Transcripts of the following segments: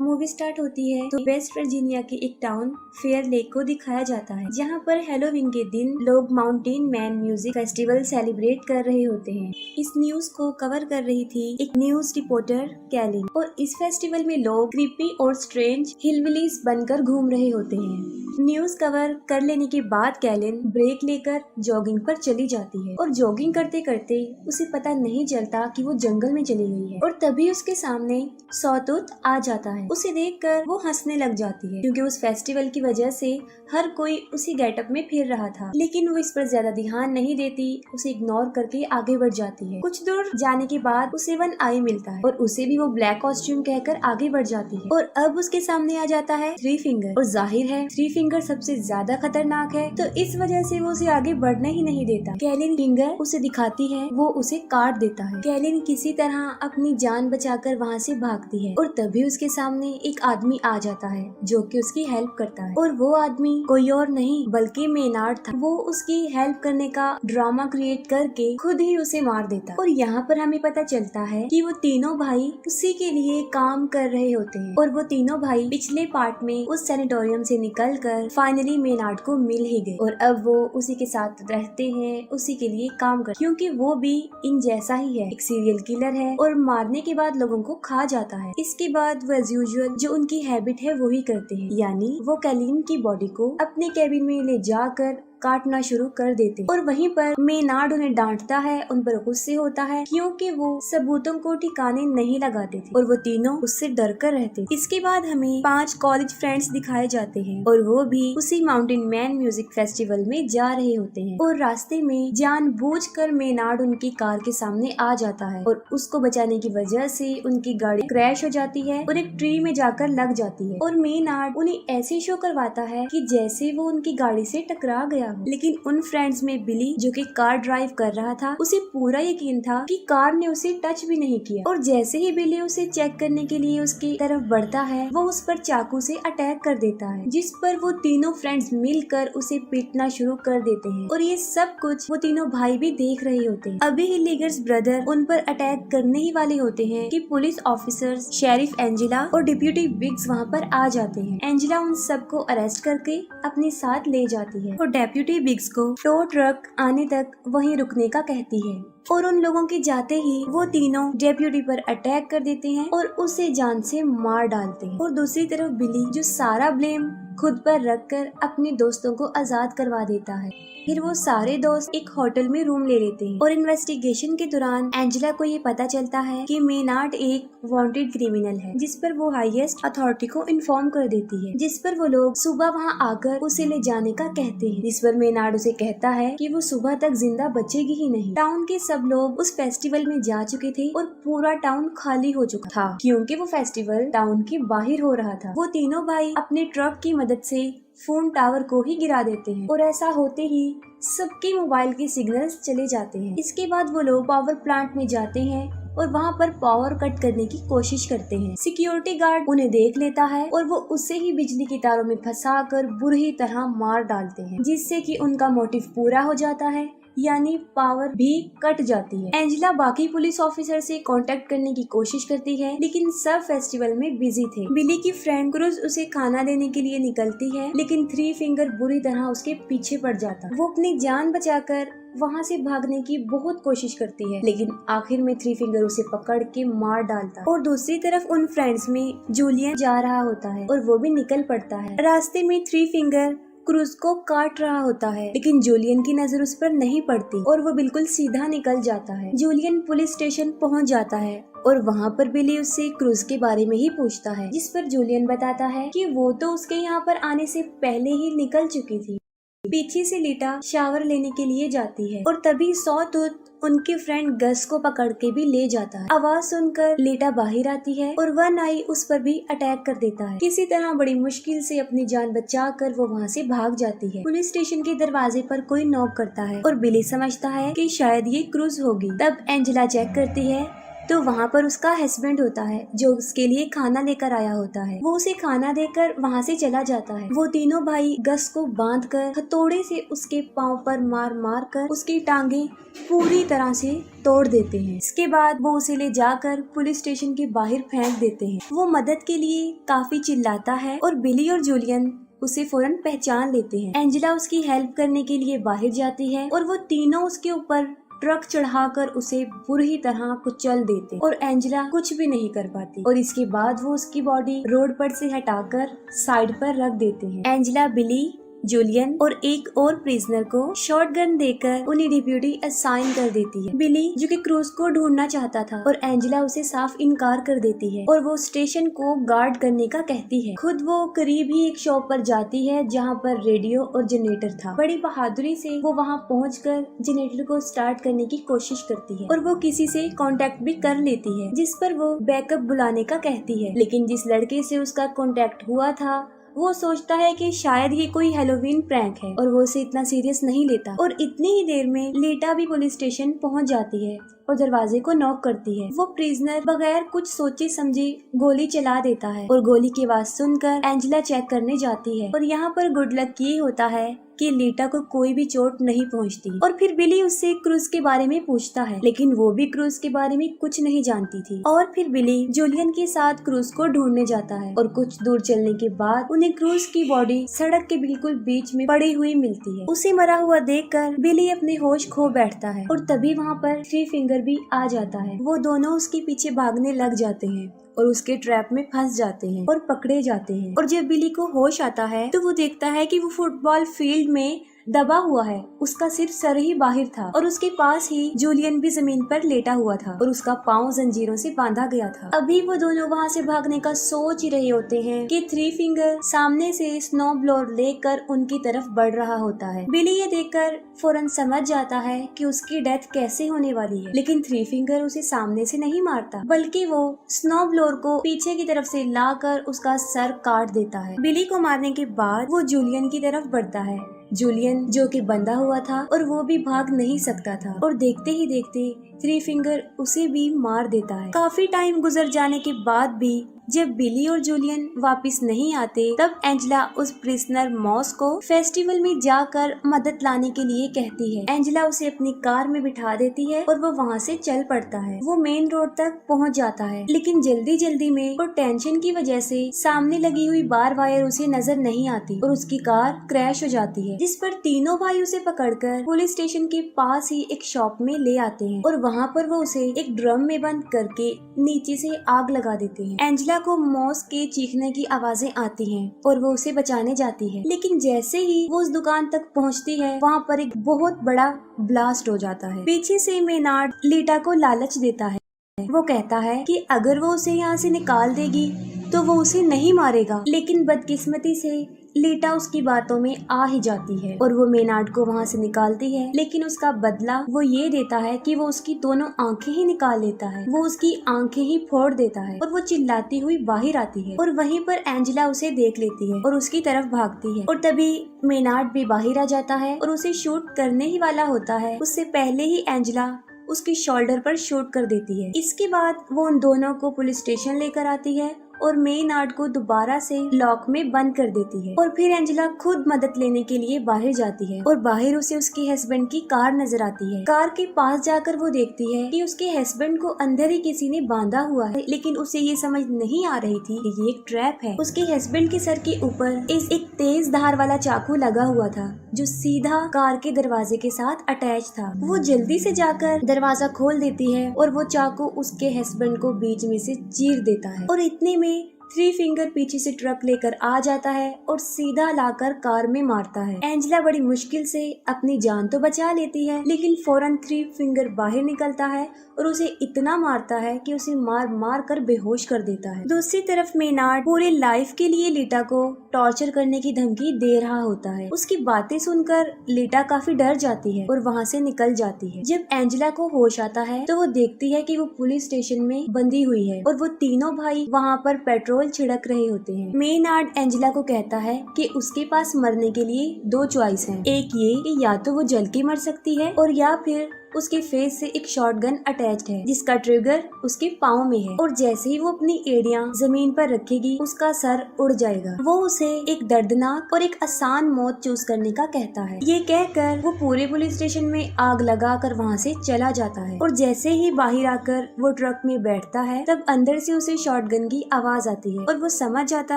Movie start होती है तो वेस्ट वर्जीनिया के एक टाउन फेयर लेक को दिखाया जाता है, जहाँ पर हेलोवीन के दिन लोग mountain man music festival celebrate कर रहे होते हैं। इस न्यूज को कवर कर रही थी एक न्यूज रिपोर्टर कैलिन, और इस फेस्टिवल में लोग क्रीपी और स्ट्रेंज हिलबिलीज बनकर घूम रहे होते हैं। न्यूज कवर कर लेने के बाद कैलिन ब्रेक लेकर जॉगिंग पर चली जाती है, और जॉगिंग करते करते उसे पता नहीं चलता कि वो जंगल में चली गई है। और तभी उसके सामने सॉटूथ आ जाता है। उसे देखकर वो हंसने लग जाती है, क्योंकि उस फेस्टिवल की वजह से हर कोई उसी गेटअप में फिर रहा था। लेकिन वो इस पर ज्यादा ध्यान नहीं देती, उसे इग्नोर करके आगे बढ़ जाती है। कुछ दूर जाने के बाद उसे वन आई मिलता है, और उसे भी वो ब्लैक कॉस्ट्यूम कहकर आगे बढ़ जाती है। और अब उसके सामने आ जाता है थ्री फिंगर, और जाहिर है थ्री फिंगर सबसे ज्यादा खतरनाक है, तो इस वजह से वो उसे आगे बढ़ने ही नहीं देता। कैलिन फिंगर उसे दिखाती है, वो उसे काट देता है। कैलिन किसी तरह अपनी जान बचाकर वहाँ से भागती है, और तभी उसके सामने एक आदमी आ जाता है जो कि उसकी हेल्प करता है। और वो आदमी कोई और नहीं बल्कि मेनार्ड था। वो उसकी हेल्प करने का ड्रामा क्रिएट करके खुद ही उसे मार देता। और यहाँ पर हमें पता चलता है कि वो तीनों भाई उसी के लिए काम कर रहे होते हैं, और वो तीनों भाई पिछले पार्ट में उस सैनिटोरियम से निकलकर फाइनली मेनार्ड को मिल ही गए, और अब वो उसी के साथ रहते हैं, उसी के लिए काम कर, क्योंकि वो भी इन जैसा ही है, एक सीरियल किलर है और मारने के बाद लोगों को खा जाता है। इसके बाद वो एज यूजुअल जो उनकी हैबिट है वो ही करते हैं, यानी वो कैलिन की बॉडी को अपने कैबिन में ले जाकर काटना शुरू कर देते। और वहीं पर मेनार्ड उन्हें डांटता है, उन पर गुस्से होता है, क्योंकि वो सबूतों को ठिकाने नहीं लगाते थे, और वो तीनों उससे डर कर रहते। इसके बाद हमें 5 कॉलेज फ्रेंड्स दिखाए जाते हैं, और वो भी उसी माउंटेन मैन म्यूजिक फेस्टिवल में जा रहे होते हैं। और रास्ते में जानबूझकर मेनार्ड उनकी कार के सामने आ जाता है, और उसको बचाने की वजह से उनकी गाड़ी क्रैश हो जाती है और एक ट्री में जाकर लग जाती है। और मेनार्ड उन्हें ऐसे शो करवाता है कि जैसे वो उनकी गाड़ी से टकरा गया। लेकिन उन फ्रेंड्स में बिली, जो कि कार ड्राइव कर रहा था, उसे पूरा यकीन था कि कार ने उसे टच भी नहीं किया। और जैसे ही बिली उसे चेक करने के लिए उसकी तरफ बढ़ता है, वो उस पर चाकू से अटैक कर देता है, जिस पर वो तीनों फ्रेंड्स मिलकर उसे पीटना शुरू कर देते हैं। और ये सब कुछ वो तीनों भाई भी देख रहे होते हैं। अभी ही लीगर्स ब्रदर उन पर अटैक करने ही वाले होते हैं कि पुलिस ऑफिसर्स, शेरिफ एंजेला और डिप्यूटी बिग्स वहाँ पर आ जाते हैं। एंजेला उन सबको अरेस्ट करके अपने साथ ले जाती है, और डेप्यूटी बिग्स को टो ट्रक आने तक वहीं रुकने का कहती है। और उन लोगों के जाते ही वो तीनों डेप्यूटी पर अटैक कर देते हैं और उसे जान से मार डालते हैं। और दूसरी तरफ बिली, जो सारा ब्लेम खुद पर रखकर अपने दोस्तों को आजाद करवा देता है। फिर वो सारे दोस्त एक होटल में रूम ले लेते हैं, और इन्वेस्टिगेशन के दौरान एंजेला को ये पता चलता है कि मेनार्ड एक वांटेड क्रिमिनल है, जिस पर वो हाईएस्ट अथॉरिटी को इन्फॉर्म कर देती है, जिस पर वो लोग सुबह वहाँ आकर उसे ले जाने का कहते हैं। जिस पर मेनार्ड उसे कहता है कि वो सुबह तक जिंदा बचेगी ही नहीं। टाउन के सब लोग उस फेस्टिवल में जा चुके थे, और पूरा टाउन खाली हो चुका था, क्योंकि वो फेस्टिवल टाउन के बाहर हो रहा था। वो तीनों भाई अपने ट्रक की मदद से फोन टावर को ही गिरा देते हैं, और ऐसा होते ही सबके मोबाइल के सिग्नल्स चले जाते हैं। इसके बाद वो लोग पावर प्लांट में जाते हैं और वहाँ पर पावर कट करने की कोशिश करते हैं। सिक्योरिटी गार्ड उन्हें देख लेता है, और वो उसे ही बिजली की तारों में फंसाकर बुरी तरह मार डालते हैं, जिससे कि उनका मोटिव पूरा हो जाता है, यानी पावर भी कट जाती है। एंजेला बाकी पुलिस ऑफिसर से कांटेक्ट करने की कोशिश करती है, लेकिन सब फेस्टिवल में बिजी थे। बिली की फ्रेंड क्रूज उसे खाना देने के लिए निकलती है, लेकिन थ्री फिंगर बुरी तरह उसके पीछे पड़ जाता है। वो अपनी जान बचाकर वहाँ से भागने की बहुत कोशिश करती है, लेकिन आखिर में थ्री फिंगर उसे पकड़ के मार डालता है। और दूसरी तरफ उन फ्रेंड्स में जूलियन जा रहा होता है, और वो भी निकल पड़ता है। रास्ते में थ्री फिंगर क्रूज को काट रहा होता है, लेकिन जूलियन की नजर उस पर नहीं पड़ती, और वो बिल्कुल सीधा निकल जाता है। जूलियन पुलिस स्टेशन पहुंच जाता है, और वहाँ पर बिली उससे क्रूज के बारे में ही पूछता है, जिस पर जूलियन बताता है कि वो तो उसके यहाँ पर आने से पहले ही निकल चुकी थी। पीछे से लीटा शावर लेने के लिए जाती है, और तभी सॉटूथ उनके फ्रेंड गस को पकड़ के भी ले जाता है। आवाज सुनकर लीटा बाहर आती है, और वन आई उस पर भी अटैक कर देता है। किसी तरह बड़ी मुश्किल से अपनी जान बचाकर वो वहाँ से भाग जाती है। पुलिस स्टेशन के दरवाजे पर कोई नॉक करता है, और बिली समझता है कि शायद ये क्रूज होगी। तब एंजेला चेक करती है तो वहाँ पर उसका हस्बैंड होता है जो उसके लिए खाना लेकर आया होता है। वो उसे खाना देकर वहाँ से चला जाता है। वो तीनों भाई गस को बांधकर हथौड़े से उसके पाँव पर मार मार कर उसकी टांगे पूरी तरह से तोड़ देते हैं। इसके बाद वो उसे ले जाकर पुलिस स्टेशन के बाहर फेंक देते हैं। वो मदद के लिए काफी चिल्लाता है और बिली और जूलियन उसे फौरन पहचान लेते हैं। एंजेला उसकी हेल्प करने के लिए बाहर जाती है और वो तीनों उसके ऊपर ट्रक चढ़ाकर उसे बुरी तरह कुचल देते और एंजेला कुछ भी नहीं कर पाती और इसके बाद वो उसकी बॉडी रोड पर से हटाकर साइड पर रख देते हैं। एंजेला बिली, जूलियन और एक और प्रिजनर को शॉटगन देकर उन्हें डिप्यूटी असाइन कर देती है। बिली जो कि क्रूज को ढूंढना चाहता था और एंजेला उसे साफ इनकार कर देती है और वो स्टेशन को गार्ड करने का कहती है। खुद वो करीब ही एक शॉप पर जाती है जहाँ पर रेडियो और जनरेटर था। बड़ी बहादुरी से वो वहाँ पहुँचकर जनरेटर को स्टार्ट करने की कोशिश करती है और वो किसी से कांटेक्ट भी कर लेती है जिस पर वो बैकअप बुलाने का कहती है। लेकिन जिस लड़के से उसका कांटेक्ट हुआ था वो सोचता है कि शायद ये कोई हेलोवीन प्रैंक है और वो उसे इतना सीरियस नहीं लेता और इतनी ही देर में लीटा भी पुलिस स्टेशन पहुंच जाती है और दरवाजे को नॉक करती है। वो प्रिजनर बगैर कुछ सोचे समझे गोली चला देता है और गोली की आवाज सुनकर एंजेला चेक करने जाती है और यहाँ पर गुड लक ये होता है कि लीटा को कोई भी चोट नहीं पहुँचती और फिर बिली उससे क्रूज के बारे में पूछता है लेकिन वो भी क्रूज के बारे में कुछ नहीं जानती थी। और फिर बिली जूलियन के साथ क्रूज को ढूंढने जाता है और कुछ दूर चलने के बाद उन्हें क्रूज की बॉडी सड़क के बिल्कुल बीच में पड़ी हुई मिलती है। उसे मरा हुआ देखकर बिली अपने होश खो बैठता है और तभी वहाँ पर थ्री फिंगर भी आ जाता है। वो दोनों उसके पीछे भागने लग जाते हैं और उसके ट्रैप में फंस जाते हैं और पकड़े जाते हैं। और जब बिली को होश आता है तो वो देखता है कि वो फुटबॉल फील्ड में दबा हुआ है, उसका सिर्फ सर ही बाहर था और उसके पास ही जूलियन भी जमीन पर लेटा हुआ था और उसका पाँव जंजीरों से बांधा गया था। अभी वो दोनों वहाँ से भागने का सोच ही रहे होते हैं कि थ्री फिंगर सामने से स्नो ब्लोअर लेकर उनकी तरफ बढ़ रहा होता है। बिली ये देखकर फौरन समझ जाता है कि उसकी डेथ कैसे होने वाली है, लेकिन थ्री फिंगर उसे सामने से नहीं मारता बल्कि वो स्नो ब्लोअर को पीछे की तरफ से लाकर उसका सर काट देता है। बिली को मारने के बाद वो जूलियन की तरफ बढ़ता है। जूलियन जो कि बंधा हुआ था और वो भी भाग नहीं सकता था और देखते ही देखते थ्री फिंगर उसे भी मार देता है। काफी टाइम गुजर जाने के बाद भी जब बिली और जूलियन वापस नहीं आते तब एंजेला उस प्रिजनर मॉस को फेस्टिवल में जाकर मदद लाने के लिए कहती है। एंजेला उसे अपनी कार में बिठा देती है और वो वहाँ से चल पड़ता है। वो मेन रोड तक पहुँच जाता है लेकिन जल्दी जल्दी में और टेंशन की वजह से सामने लगी हुई बार वायर उसे नजर नहीं आती और उसकी कार क्रैश हो जाती है, जिस पर तीनों भाई उसे पकड़कर पुलिस स्टेशन के पास ही एक शॉप में ले आते हैं और वहाँ पर वो उसे एक ड्रम में बंद करके नीचे से आग लगा देते हैं। एंजेला को मॉस के चीखने की आवाजें आती हैं और वो उसे बचाने जाती है, लेकिन जैसे ही वो उस दुकान तक पहुंचती है वहाँ पर एक बहुत बड़ा ब्लास्ट हो जाता है। पीछे से मेनार्ड लीटा को लालच देता है। वो कहता है कि अगर वो उसे यहाँ से निकाल देगी तो वो उसे नहीं मारेगा, लेकिन बदकिस्मती से लीटा उसकी बातों में आ ही जाती है और वो मेनार्ड को वहाँ से निकालती है, लेकिन उसका बदला वो ये देता है कि वो उसकी दोनों आंखें ही निकाल लेता है। वो उसकी आंखें ही फोड़ देता है और वो चिल्लाती हुई बाहर आती है और वहीं पर एंजेला उसे देख लेती है और उसकी तरफ भागती है और तभी मेनार्ड भी बाहर आ जाता है और उसे शूट करने ही वाला होता है। उससे पहले ही एंजेला उसकी शोल्डर पर शूट कर देती है। इसके बाद वो उन दोनों को पुलिस स्टेशन लेकर आती है और मेनार्ड को दोबारा से लॉक में बंद कर देती है और फिर एंजेला खुद मदद लेने के लिए बाहर जाती है और बाहर उसे उसके हस्बैंड की कार नजर आती है। कार के पास जाकर वो देखती है कि उसके हस्बैंड को अंदर ही किसी ने बांधा हुआ है, लेकिन उसे ये समझ नहीं आ रही थी कि ये एक ट्रैप है। उसके हस्बैंड के सर के ऊपर एक तेज धार वाला चाकू लगा हुआ था जो सीधा कार के दरवाजे के साथ अटैच था। वो जल्दी से जाकर दरवाजा खोल देती है और वो चाकू उसके हस्बैंड को बीच में से चीर देता है और इतने में थ्री फिंगर पीछे से ट्रक लेकर आ जाता है और सीधा लाकर कार में मारता है। एंजेला बड़ी मुश्किल से अपनी जान तो बचा लेती है, लेकिन फौरन थ्री फिंगर बाहर निकलता है और उसे इतना मारता है कि उसे मार मार कर बेहोश कर देता है। दूसरी तरफ मेनार्ड पूरे लाइफ के लिए लीटा को टॉर्चर करने की धमकी दे रहा होता है। उसकी बातें सुनकर लीटा काफी डर जाती है और वहाँ से निकल जाती है। जब एंजेला को होश आता है तो वो देखती है कि वो पुलिस स्टेशन में बंधी हुई है और वो तीनों भाई वहाँ पर पेट्रोल छिड़क रहे होते हैं। मेनार्ड एंजेला को कहता है कि उसके पास मरने के लिए दो चॉइस हैं। एक ये कि या तो वो जल के मर सकती है और या फिर उसके फेस से एक शॉटगन अटैच्ड है जिसका ट्रिगर उसके पाँव में है, और जैसे ही वो अपनी एड़ियां जमीन पर रखेगी उसका सर उड़ जाएगा। वो उसे एक दर्दनाक और एक आसान मौत चूज करने का कहता है। ये कहकर वो पूरे पुलिस स्टेशन में आग लगाकर वहाँ से चला जाता है, और जैसे ही बाहर आकर वो ट्रक में बैठता है तब अंदर से उसे शॉटगन की आवाज आती है और वो समझ जाता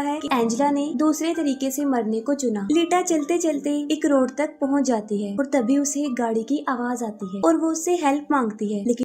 है कि एंजेला ने दूसरे तरीके से मरने को चुना। लीटा चलते चलते एक रोड तक पहुँच जाती है और तभी उसे एक गाड़ी की आवाज आती है और वो उससे हेल्प मांगती है, लेकिन